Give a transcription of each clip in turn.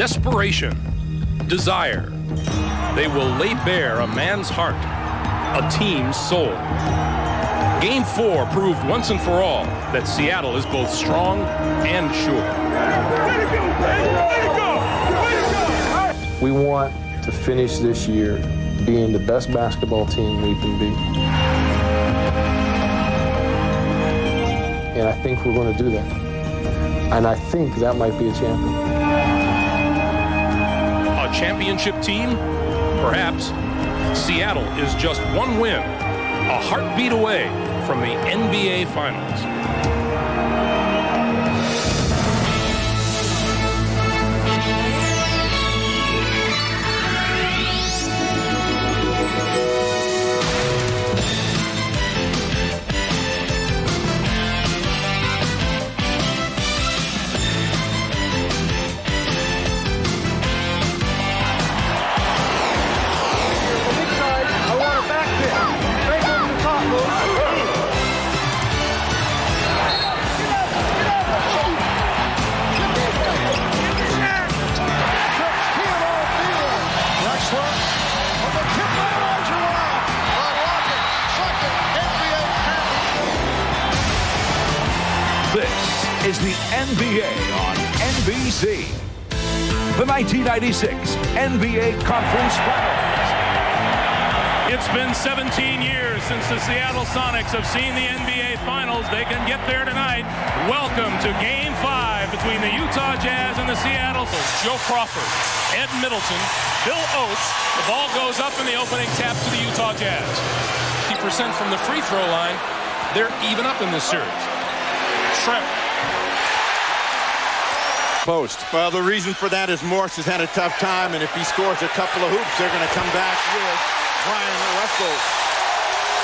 desperation, desire. They will lay bare a man's heart, a team's soul. Game 4 proved once and for all that Seattle is both strong and sure. We want to finish this year being the best basketball team we can be. And I think we're going to do that. And I think that might be a champion. A championship team? Perhaps. Seattle is just one win, a heartbeat away from the NBA Finals. Is the NBA on NBC. The 1996 NBA Conference Finals. It's been 17 years since the Seattle Sonics have seen the NBA Finals. They can get there tonight. Welcome to Game 5 between the Utah Jazz and the Seattle. Joe Crawford, Ed Middleton, Bill Oates. The ball goes up in the opening tap to the Utah Jazz. 50% from the free throw line. They're even up in this series. Shrimp. Post. Well, the reason for that is Morse has had a tough time, and if he scores a couple of hoops, they're going to come back with Brian Russell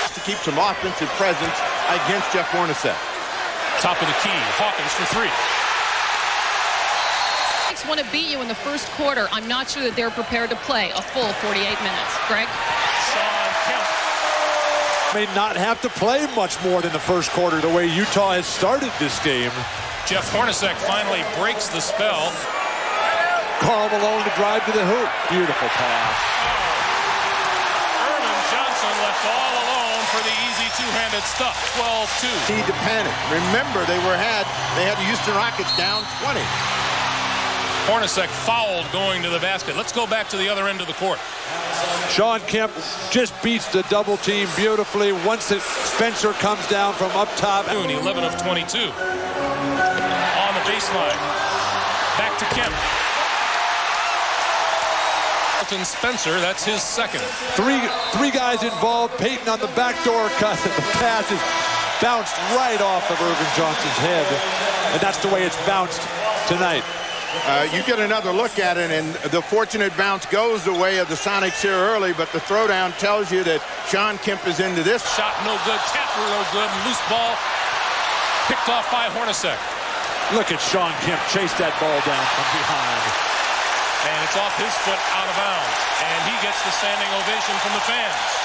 to keep some offensive presence against Jeff Hornacek. Top of the key, Hawkins for 3. Want to beat you in the first quarter. I'm not sure that they're prepared to play a full 48 minutes. Greg? Shawn, Kemp. May not have to play much more than the first quarter the way Utah has started this game. Jeff Hornacek finally breaks the spell. Karl Malone to drive to the hoop. Beautiful pass. Ervin Johnson left all alone for the easy two-handed stuff. 12-2. Need to panic. Remember, they had the Houston Rockets down 20. Hornacek fouled going to the basket. Let's go back to the other end of the court. Shawn Kemp just beats the double team beautifully once Spencer comes down from up top. 11 of 22. On the baseline. Back to Kemp. Spencer, that's his second. Three guys involved. Payton on the backdoor cut. The pass is bounced right off of Ervin Johnson's head. And that's the way it's bounced tonight. You get another look at it, and the fortunate bounce goes the way of the Sonics here early, but the throwdown tells you that Shawn Kemp is into this. Shot no good, tap no good, loose ball picked off by Hornacek. Look at Shawn Kemp chase that ball down from behind. And it's off his foot out of bounds, and he gets the standing ovation from the fans.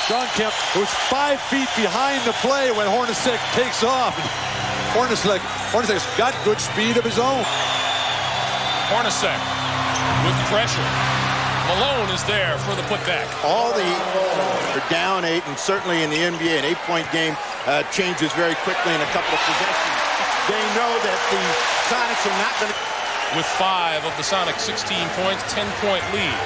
Shawn Kemp was 5 feet behind the play when Hornacek takes off. Hornacek's got good speed of his own. Hornacek with pressure. Malone is there for the putback. All are down 8, and certainly in the NBA, an 8-point game changes very quickly in a couple of possessions. They know that the Sonics are not going to... With 5 of the Sonics, 16 points, 10-point lead.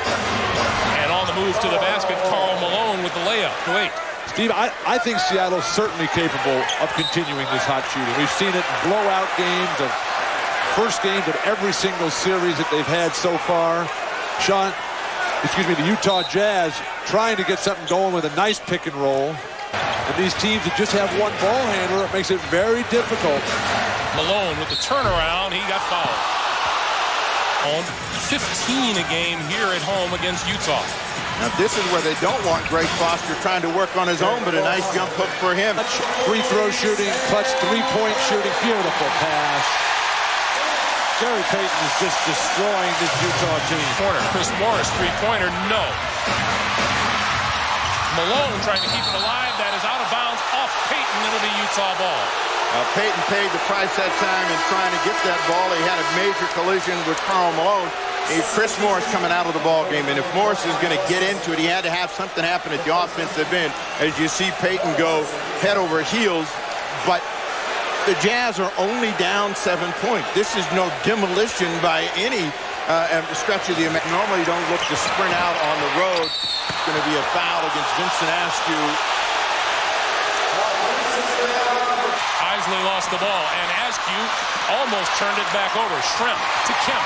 And on the move to the basket, Karl Malone with the layup to 8. Steve, I think Seattle's certainly capable of continuing this hot shooting. We've seen it in blowout games, of first games of every single series that they've had so far. The Utah Jazz trying to get something going with a nice pick and roll. And these teams that just have one ball handler, it makes it very difficult. Malone with the turnaround, he got fouled. On 15 a game here at home against Utah. Now this is where they don't want Greg Foster trying to work on his own, but a nice jump hook for him. Free throw shooting, clutch three-point shooting, beautiful pass. Gary Payton is just destroying this Utah team. Corner, Chris Morris, three-pointer, no. Malone trying to keep it alive. That is out of bounds off Payton. It'll be Utah ball. Payton paid the price that time in trying to get that ball. He had a major collision with Karl Malone. Chris Morris coming out of the ball game, and if Morris is going to get into it, he had to have something happen at the offensive end. As you see Payton go head over heels, but the Jazz are only down 7 points. This is no demolition by any stretch of the imagination. Normally you don't look to sprint out on the road. It's going to be a foul against Vincent Askew. Isley lost the ball, and Askew almost turned it back over. Shrimp to Kemp.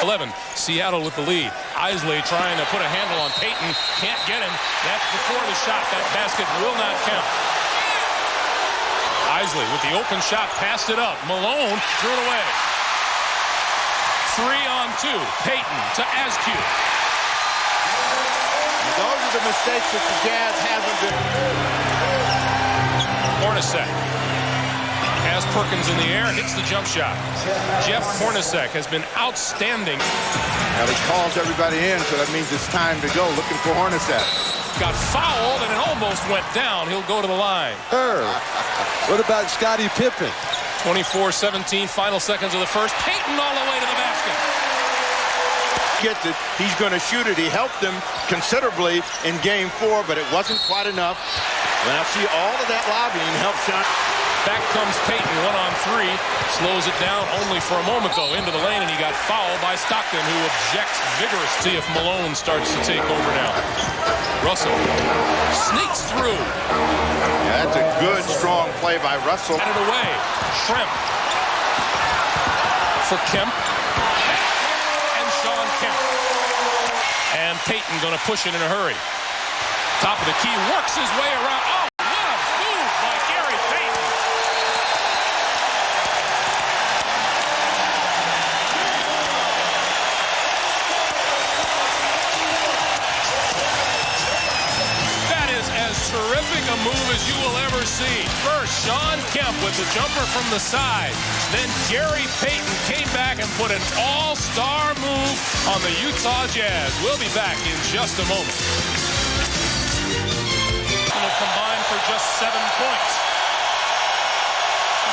11. Seattle with the lead. Isley trying to put a handle on Payton. Can't get him. That's before the shot. That basket will not count. Isley with the open shot. Passed it up. Malone threw it away. 3-on-2. Payton to Askew. Those are the mistakes that the Jazz haven't been. Hornacek has Perkins in the air, hits the jump shot. Jeff Hornacek has been outstanding. Now he calls everybody in, so that means it's time to go. Looking for Hornacek. Got fouled, and it almost went down. He'll go to the line. What about Scottie Pippen? 24-17, final seconds of the first. Payton all the way to the basket. Gets it. He's going to shoot it. He helped them considerably in Game 4, but it wasn't quite enough. Now see, all of that lobbying helped Shawn. Back comes Payton, 1-on-3. Slows it down only for a moment, though, into the lane, and he got fouled by Stockton, who objects vigorously. See if Malone starts to take over now. Russell sneaks through. Yeah, that's a good, strong play by Russell. Had it away. Shrimp for Kemp. And Shawn Kemp. And Payton going to push it in a hurry. Top of the key, works his way around. Oh, what a move by Gary Payton. That is as terrific a move as you will ever see. First, Shawn Kemp with the jumper from the side. Then Gary Payton came back and put an all-star move on the Utah Jazz. We'll be back in just a moment. Combined for just 7 points.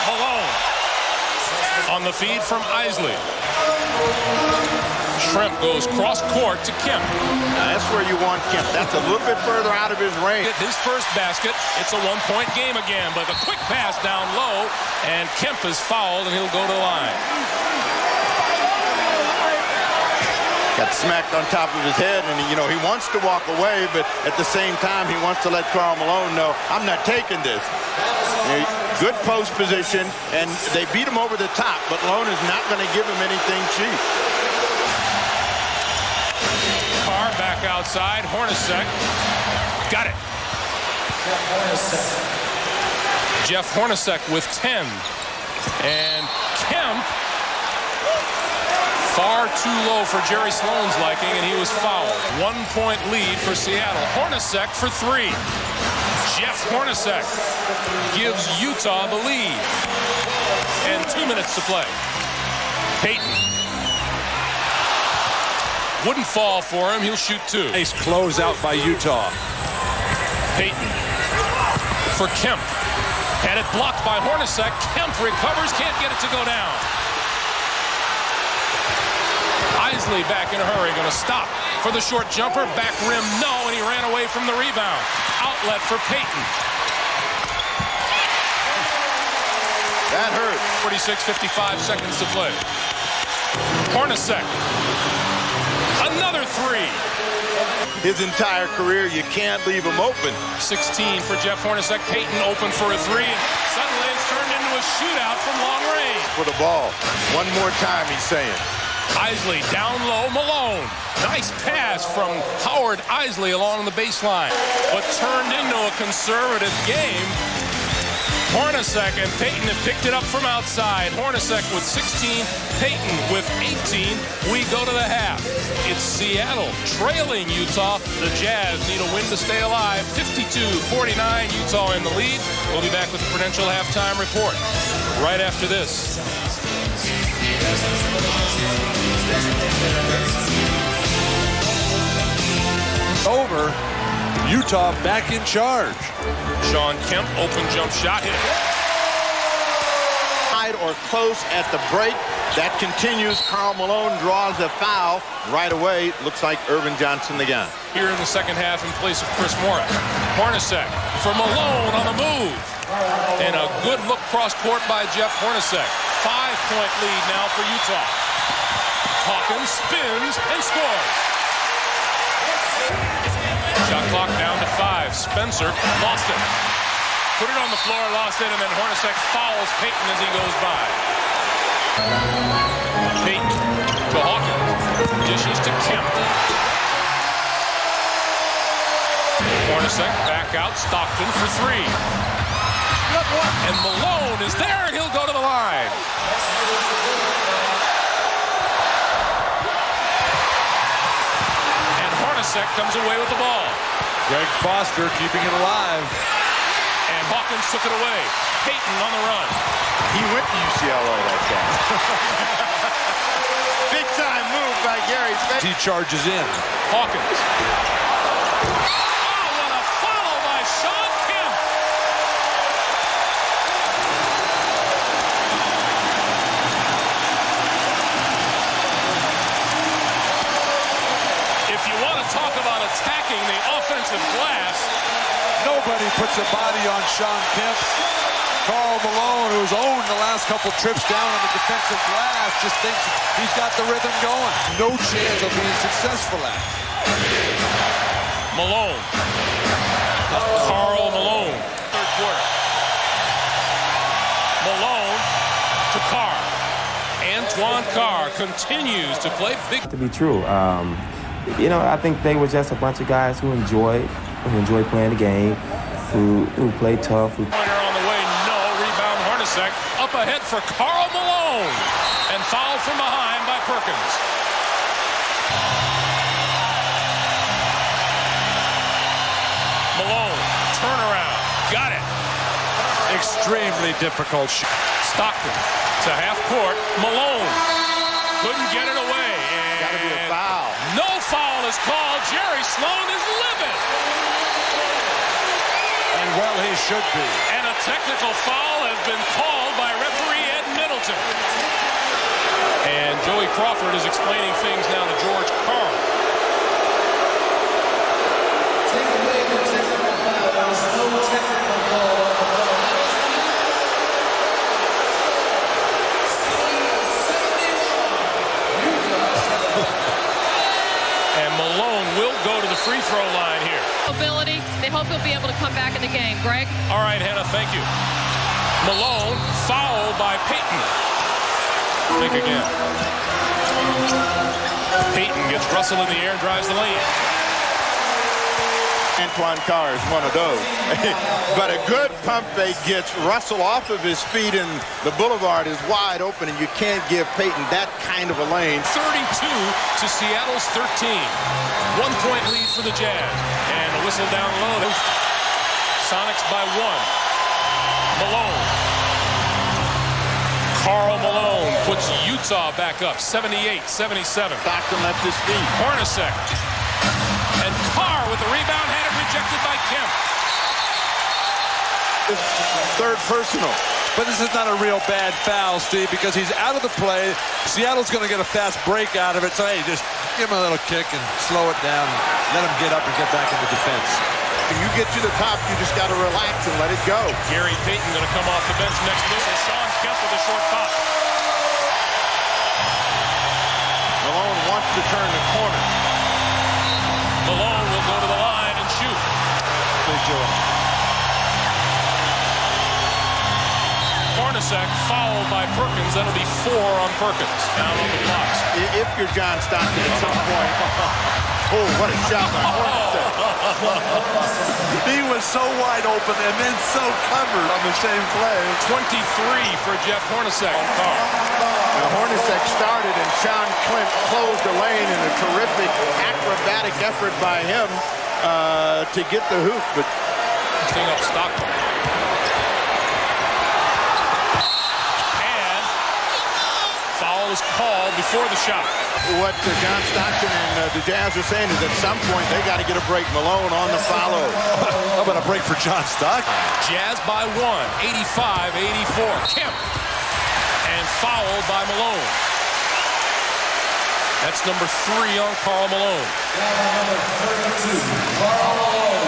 Malone on the feed from Isley. Shrimp goes cross court to Kemp. Now that's where you want Kemp. That's a little bit further out of his range. His first basket. It's a 1-point game again, but a quick pass down low, and Kemp is fouled, and he'll go to the line. Got smacked on top of his head, and he wants to walk away, but at the same time he wants to let Karl Malone know, I'm not taking this. Good post position, and they beat him over the top, but Malone is not going to give him anything cheap. Karl back outside. Hornacek got it. Jeff Hornacek with 10, and Kemp far too low for Jerry Sloan's liking, and he was fouled. 1-point lead for Seattle. Hornacek for 3. Jeff Hornacek gives Utah the lead. And 2 minutes to play. Payton. Wouldn't fall for him. He'll shoot 2. Nice closeout by Utah. Payton for Kemp. Had it blocked by Hornacek. Kemp recovers, can't get it to go down. Isley back in a hurry, going to stop for the short jumper. Back rim, no, and he ran away from the rebound. Outlet for Payton. That hurt. 46-55 seconds to play. Hornacek. Another 3. His entire career, you can't leave him open. 16 for Jeff Hornacek. Payton open for a 3. And suddenly it's turned into a shootout from long range. For the ball. One more time, he's saying. Isley down low. Malone. Nice pass from Howard Isley along the baseline. But turned into a conservative game. Hornacek and Payton have picked it up from outside. Hornacek with 16, Payton with 18. We go to the half. It's Seattle trailing Utah. The Jazz need a win to stay alive. 52-49, Utah in the lead. We'll be back with the Prudential halftime report right after this. Over. Utah back in charge. Shawn Kemp, open jump shot, hit. Or close at the break. That continues. Karl Malone draws a foul right away. Looks like Irvin Johnson again. Here in the second half in place of Chris Morris. Hornacek for Malone on the move. And a good look cross court by Jeff Hornacek. 5-point lead now for Utah. Hawkins spins and scores. Shot clock down to 5. Spencer lost it. Put it on the floor, lost it, and then Hornacek fouls Payton as he goes by. Payton to Hawkins. Dishes to Kemp. Hornacek back out. Stockton for 3. And Malone is there, and he'll go to the line. And Hornacek comes away with the ball. Greg Foster keeping it alive. And Hawkins took it away. Payton on the run. He went to UCLA, that guy. Big time move by Gary. He charges in. Hawkins. Oh, what a follow by Shawn Kemp. If you want to talk about attacking the offensive glass, nobody puts a body on Shawn Kemp. Karl Malone, who's owned the last couple trips down on the defensive glass, just thinks he's got the rhythm going. No chance of being successful at it. Malone. Karl Malone. Third quarter. Malone to Carr. Antoine Carr continues to play big. To be true, I think they were just a bunch of guys who enjoy playing the game, who play tough. Pointer on the way, no. Rebound Hornacek. Up ahead for Karl Malone. And fouled from behind by Perkins. Malone, turnaround. Got it. Extremely difficult shot. Stockton to half court. Malone couldn't get it away. Gotta be a foul. No foul is called. Jerry Sloan is livid. And well, he should be. And a technical foul has been called by referee Ed Middleton. And Joey Crawford is explaining things now to George Karl. And Malone will go to the free throw line here. Ability. They hope he'll be able to come back in the game. Greg? All right, Hannah, thank you. Malone fouled by Payton. Think again. Payton gets Russell in the air and drives the lane. Antoine Carr is one of those. But a good pump fake gets Russell off of his feet, and the boulevard is wide open, and you can't give Payton that kind of a lane. 32 to Seattle's 13. 1-point lead for the Jazz. And a whistle down low. Sonics by 1. Malone. Karl Malone puts Utah back up. 78-77. Stockton left his feet. Hornacek. And Carr with the rebound, had it rejected by Kemp. Third personal. But this is not a real bad foul, Steve, because he's out of the play. Seattle's going to get a fast break out of it. So, hey, just give him a little kick and slow it down. Let him get up and get back into defense. When you get to the top, you just got to relax and let it go. Gary Payton going to come off the bench next to us. Shawn Kemp with a short pop. Malone wants to turn the corner. Malone will go to the line and shoot. Good job. Hornacek fouled by Perkins. That'll be 4 on Perkins. Down on the blocks. If you're John Stockton at some point, oh, what a shot by Hornacek. He was so wide open and then so covered on the same play. 23 for Jeff Hornacek. Now, Hornacek started, and Shawn Kemp closed the lane in a terrific acrobatic effort by him to get the hoop. But thing up Stockton. And foul was called before the shot. What John Stockton and the Jazz are saying is at some point they got to get a break. Malone on the follow. How about a break for John Stockton? Jazz by 1, 85-84. Kemp. And fouled by Malone. That's number 3 on Karl Malone.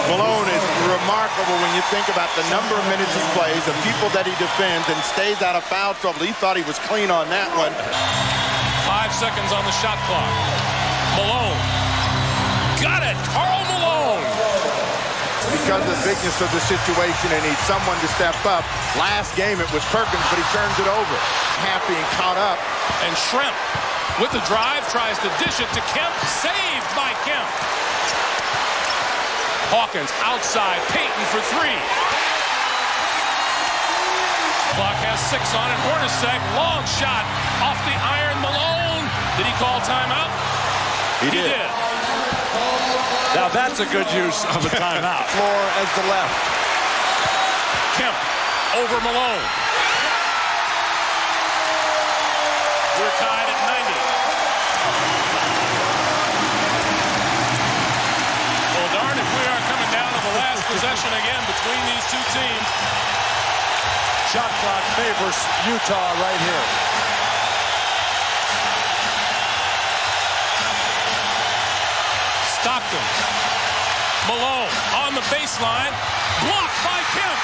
Malone is remarkable when you think about the number of minutes he plays, the people that he defends, and stays out of foul trouble. He thought he was clean on that one. 5 seconds on the shot clock. Malone. Got it. Karl Malone. Because of the bigness of the situation and needs someone to step up. Last game it was Perkins, but he turns it over. Happy and caught up. And Shrimp with the drive tries to dish it to Kemp. Saved by Kemp. Hawkins outside. Payton for 3. Clock has 6 on it. Hornacek, long shot off the iron. Malone. Did he call timeout? He did. Now that's a good use of a timeout. Floor as the left. Kemp over Malone. We're tied at 90. Well, darn if we are coming down to the last possession again between these two teams. Shot clock favors Utah right here. Stockton. Malone on the baseline. Blocked by Kemp.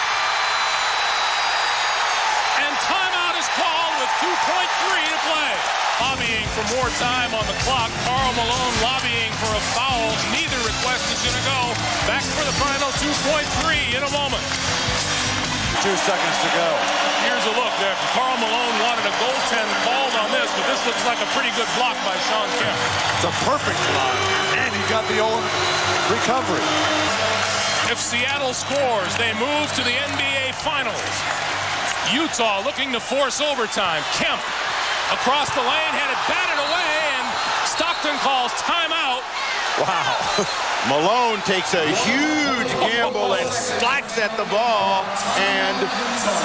And timeout is called with 2.3 to play. Lobbying for more time on the clock. Karl Malone lobbying for a foul. Neither request is going to go. Back for the final 2.3 in a moment. 2 seconds to go. Here's a look there. Karl Malone wanted a goaltend called on this, but this looks like a pretty good block by Shawn Kemp. It's a perfect block. And he got the old recovery. If Seattle scores, they move to the NBA Finals. Utah looking to force overtime. Kemp across the lane, had it batted away, and Stockton calls timeout. Wow. Malone takes a huge gamble and slacks at the ball, and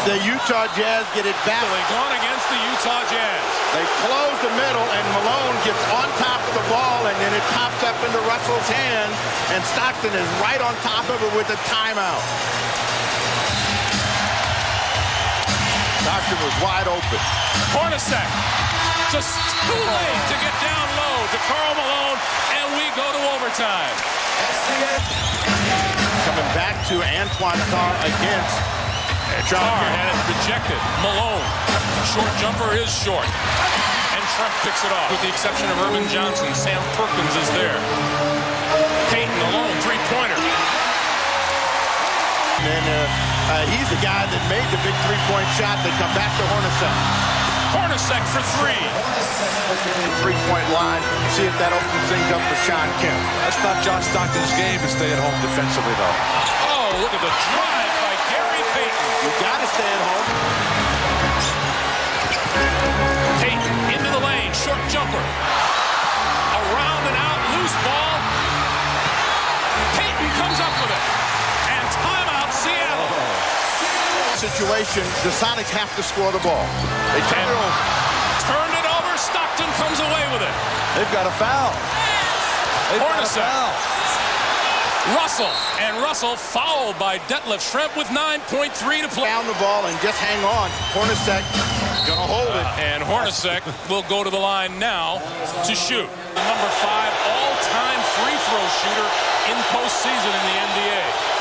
the Utah Jazz get it back. So they've gone against the Utah Jazz. They close the middle, and Malone gets on top of the ball, and then it pops up into Russell's hand, and Stockton is right on top of it with a timeout. Stockton was wide open. Hornacek, just too late to get down low to Karl Malone, and we go to overtime. Coming back to Antoine Carr against Carr had it rejected. Malone, short jumper is short. And Trump picks it off. With the exception of Urban Johnson, Sam Perkins is there. Payton alone, 3-pointer. And he's the guy that made the big 3-point shot. They come back to Hornacek. Hornacek for 3. 3-point line. See if that opens things up for Shawn Kemp. That's not John Stockton's game to stay at home defensively, though. Oh, look at the drive by Gary Payton. You got to stay at home. Payton into the lane, short jumper. Around and out, loose ball. Payton comes up with it. And timeout, Seattle. Situation, the Sonics have to score the ball. They turn it over. Turned it over. Stockton comes away with it. They've got a foul. Hornacek. Russell. And Russell fouled by Detlef Schrempf with 9.3 to play. Down the ball and just hang on. Hornacek gonna hold it. And Hornacek will go to the line now to shoot. The number 5 all-time free throw shooter in postseason in the NBA.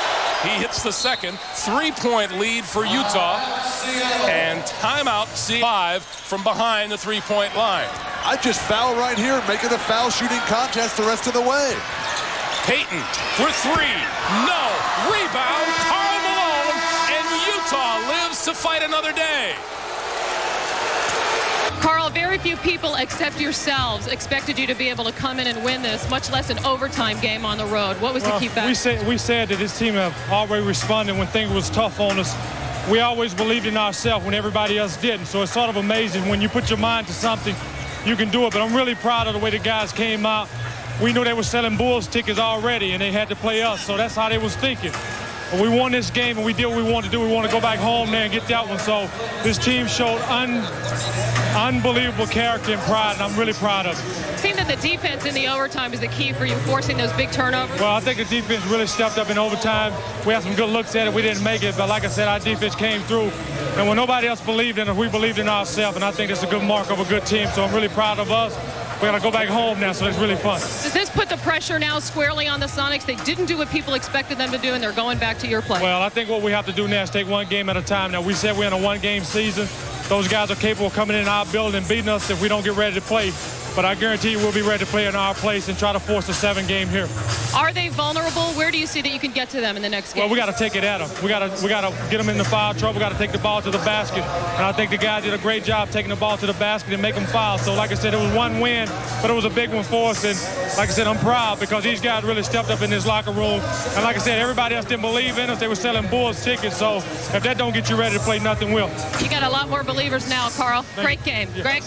He hits the second 3-point lead for Utah, and timeout C5 from behind the 3-point line. I just foul right here, make it a foul shooting contest the rest of the way. Payton for 3, no, rebound, Karl Malone, and Utah lives to fight another day. Karl, very few people except yourselves expected you to be able to come in and win this, much less an overtime game on the road. What was the key factor? We said that this team have always responded when things was tough on us. We always believed in ourselves when everybody else didn't. So it's sort of amazing when you put your mind to something, you can do it. But I'm really proud of the way the guys came out. We knew they were selling Bulls tickets already, and they had to play us. So that's how they was thinking. We won this game, and we did what we wanted to do. We want to go back home there and get that one. So this team showed unbelievable character and pride, and I'm really proud of it. It seemed that the defense in the overtime is the key for you, forcing those big turnovers. Well, I think the defense really stepped up in overtime. We had some good looks at it. We didn't make it, but like I said, our defense came through. And when nobody else believed in it, we believed in ourselves, and I think it's a good mark of a good team. So I'm really proud of us. We're going to go back home now, so it's really fun. Does this put the pressure now squarely on the Sonics? They didn't do what people expected them to do, and they're going back to your play. Well, I think what we have to do now is take one game at a time. Now, we said we're in a one-game season. Those guys are capable of coming in our building and beating us if we don't get ready to play. But I guarantee you we'll be ready to play in our place and try to force a 7-game here. Are they vulnerable? Where do you see that you can get to them in the next game? Well, we got to take it at them. We got to get them in the foul trouble. We got to take the ball to the basket. And I think the guys did a great job taking the ball to the basket and make them foul. So, like I said, it was one win, but it was a big one for us. And, like I said, I'm proud because these guys really stepped up in this locker room. And, like I said, everybody else didn't believe in us. They were selling Bulls tickets. So, if that don't get you ready to play, nothing will. You got a lot more believers now, Karl. Great game. Yeah. Greg?